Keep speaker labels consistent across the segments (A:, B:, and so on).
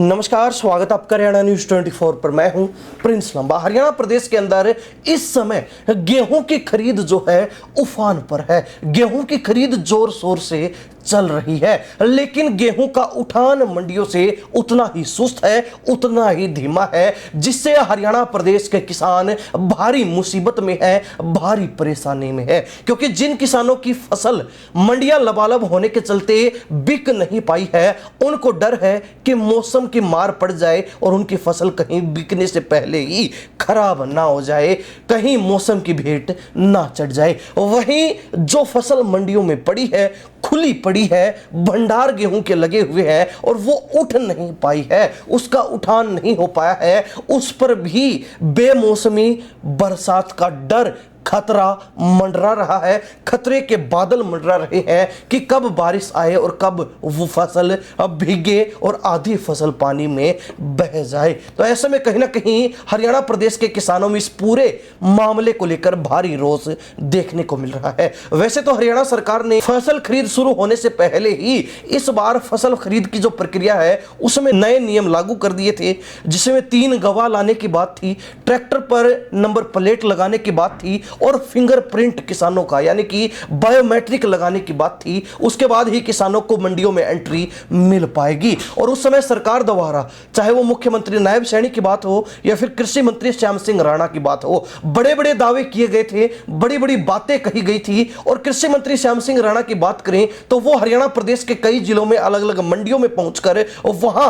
A: नमस्कार, स्वागत आपका हरियाणा न्यूज 24 पर। मैं हूं प्रिंस लंबा। हरियाणा प्रदेश के अंदर इस समय गेहूं की खरीद जो है उफान पर है। गेहूं की खरीद जोर शोर से चल रही है, लेकिन गेहूं का उठान मंडियों से उतना ही सुस्त है, उतना ही धीमा है, जिससे हरियाणा प्रदेश के किसान भारी मुसीबत में है, भारी परेशानी में है। क्योंकि जिन किसानों की फसल मंडियां लबालब होने के चलते बिक नहीं पाई है, उनको डर है कि मौसम की मार पड़ जाए और उनकी फसल कहीं बिकने से पहले ही खराब ना हो जाए, कहीं मौसम की भेंट ना चढ़ जाए। वहीं जो फसल मंडियों में पड़ी है, खुली पड़ी है, भंडार गेहूं के लगे हुए हैं और वो उठ नहीं पाई है, उसका उठान नहीं हो पाया है, उस पर भी बेमौसमी बरसात का डर, खतरा मंडरा रहा है। खतरे के बादल मंडरा रहे हैं कि कब बारिश आए और कब वो फसल भीगे और आधी फसल पानी में बह जाए। तो ऐसे में कहीं ना कहीं हरियाणा प्रदेश के किसानों में इस पूरे मामले को लेकर भारी रोष देखने को मिल रहा है। वैसे तो हरियाणा सरकार ने फसल खरीद शुरू होने से पहले ही इस बार फसल खरीद की जो प्रक्रिया है उसमें नए नियम लागू कर दिए थे, जिसमें 3 गवाह लाने की बात थी, ट्रैक्टर पर नंबर प्लेट लगाने की बात थी और फिंगरप्रिंट किसानों का यानी कि बायोमेट्रिक लगाने की बात थी। उसके बाद ही किसानों को मंडियों में एंट्री मिल पाएगी। और उस समय सरकार द्वारा, चाहे वो मुख्यमंत्री नायब सैनी की बात हो या फिर कृषि मंत्री श्याम सिंह राणा की बात हो, बड़े बड़े दावे किए गए थे, बड़ी बड़ी बातें कही गई थी। और कृषि मंत्री श्याम सिंह राणा की बात करें तो वो हरियाणा प्रदेश के कई जिलों में अलग अलग मंडियों में पहुंचकर वहां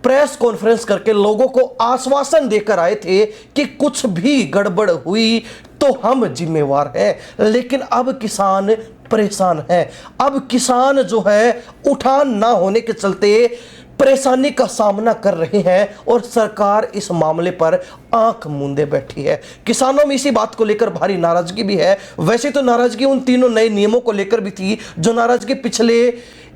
A: प्रेस कॉन्फ्रेंस करके लोगों को आश्वासन देकर आए थे कि कुछ भी गड़बड़ हुई तो हम जिम्मेवार हैं। लेकिन अब किसान परेशान है। अब किसान जो है उठान ना होने के चलते परेशानी का सामना कर रहे हैं और सरकार इस मामले पर आंख मूंदे बैठी है। किसानों में इसी बात को लेकर भारी नाराजगी भी है। वैसे तो नाराजगी उन तीनों नए नियमों को लेकर भी थी, जो नाराजगी पिछले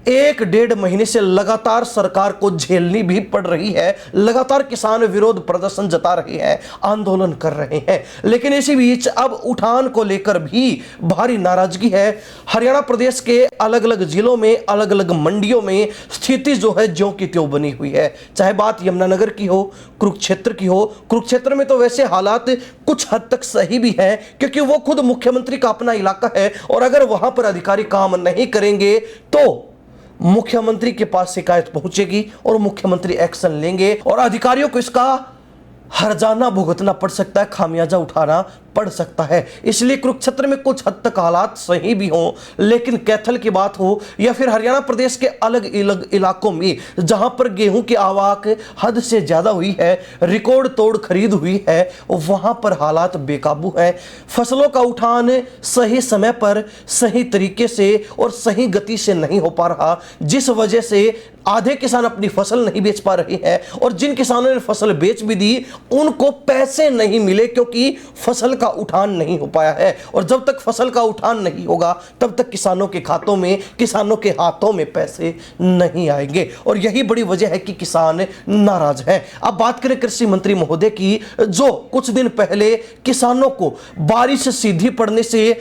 A: 1-1.5 महीने से लगातार सरकार को झेलनी भी पड़ रही है। लगातार किसान विरोध प्रदर्शन जता रहे हैं, आंदोलन कर रहे हैं। लेकिन इसी बीच अब उठान को लेकर भी भारी नाराजगी है। हरियाणा प्रदेश के अलग अलग जिलों में, अलग अलग मंडियों में स्थिति जो है ज्यों की त्यों बनी हुई है। चाहे बात यमुनानगर की हो, कुरुक्षेत्र की हो। कुरुक्षेत्र में तो वैसे हालात कुछ हद तक सही भी है, क्योंकि वो खुद मुख्यमंत्री का अपना इलाका है और अगर वहां पर अधिकारी काम नहीं करेंगे तो मुख्यमंत्री के पास शिकायत पहुंचेगी और मुख्यमंत्री एक्शन लेंगे और अधिकारियों को इसका हर्जाना भुगतना पड़ सकता है, खामियाजा उठाना पड़ सकता है। इसलिए कुरुक्षेत्र में कुछ हद तक हालात सही भी हों, लेकिन कैथल की बात हो या फिर हरियाणा प्रदेश के अलग अलग इलाकों में जहां पर गेहूं की आवक हद से ज्यादा हुई है, रिकॉर्ड तोड़ खरीद हुई है, वहां पर हालात बेकाबू हैं। फसलों का उठान सही समय पर, सही तरीके से और सही गति से नहीं हो पा रहा, जिस वजह से आधे किसान अपनी फसल नहीं बेच पा रहे हैं और जिन किसानों ने फसल बेच भी दी उनको पैसे नहीं मिले, क्योंकि फसल का उठान नहीं हो पाया है। और जब तक फसल का उठान नहीं होगा तब तक किसानों के खातों में, किसानों के हाथों में पैसे नहीं आएंगे और यही बड़ी वजह है कि किसान नाराज हैं। अब बात करें कृषि मंत्री महोदय की, जो कुछ दिन पहले किसानों को बारिश सीधी पड़ने से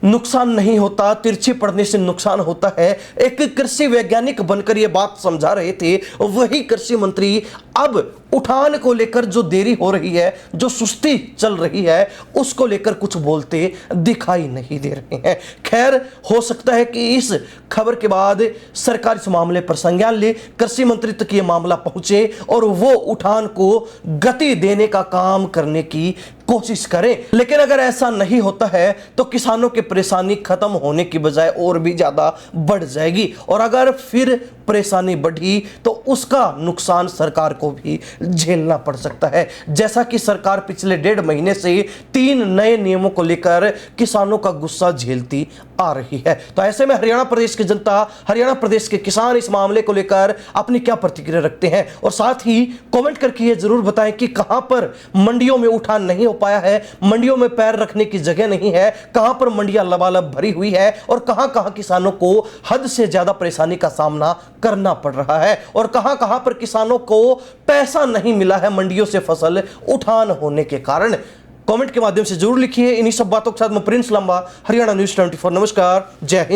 A: नुकसान नहीं होता, तिरछी पड़ने से नुकसान होता है, एक कृषि वैज्ञानिक बनकर यह बात समझा रहे थे, वही कृषि मंत्री अब उठान को लेकर जो देरी हो रही है, जो सुस्ती चल रही है, उसको लेकर कुछ बोलते दिखाई नहीं दे रहे हैं। खैर, हो सकता है कि इस खबर के बाद सरकार इस मामले पर संज्ञान ले, कृषि मंत्री तक ये मामला पहुंचे और वो उठान को गति देने का काम करने की कोशिश करें। लेकिन अगर ऐसा नहीं होता है तो किसानों की परेशानी खत्म होने की बजाय और भी ज्यादा बढ़ जाएगी और अगर फिर परेशानी बढ़ी तो उसका नुकसान सरकार को भी झेलना पड़ सकता है। जैसा कि सरकार पिछले 1.5 महीने से 3 नए नियमों को लेकर किसानों का गुस्सा झेलती आ रही है। तो ऐसे में हरियाणा प्रदेश की जनता, हरियाणा प्रदेश के किसान इस मामले को लेकर अपनी क्या प्रतिक्रिया रखते हैं और साथ ही कमेंट करके ये जरूर बताएं कि कहां पर मंडियों में उठान नहीं हो पाया है, मंडियों में पैर रखने की जगह नहीं है, कहां पर मंडियां लबालब भरी हुई है और कहां कहां किसानों को हद से ज्यादा परेशानी का सामना करना पड़ रहा है और कहां कहां पर किसानों को पैसा नहीं मिला है मंडियों से फसल उठान होने के कारण। कमेंट के माध्यम से जरूर लिखिए। इन्हीं सब बातों के साथ मैं प्रिंस लंबा, हरियाणा न्यूज 24। नमस्कार, जय हिंद।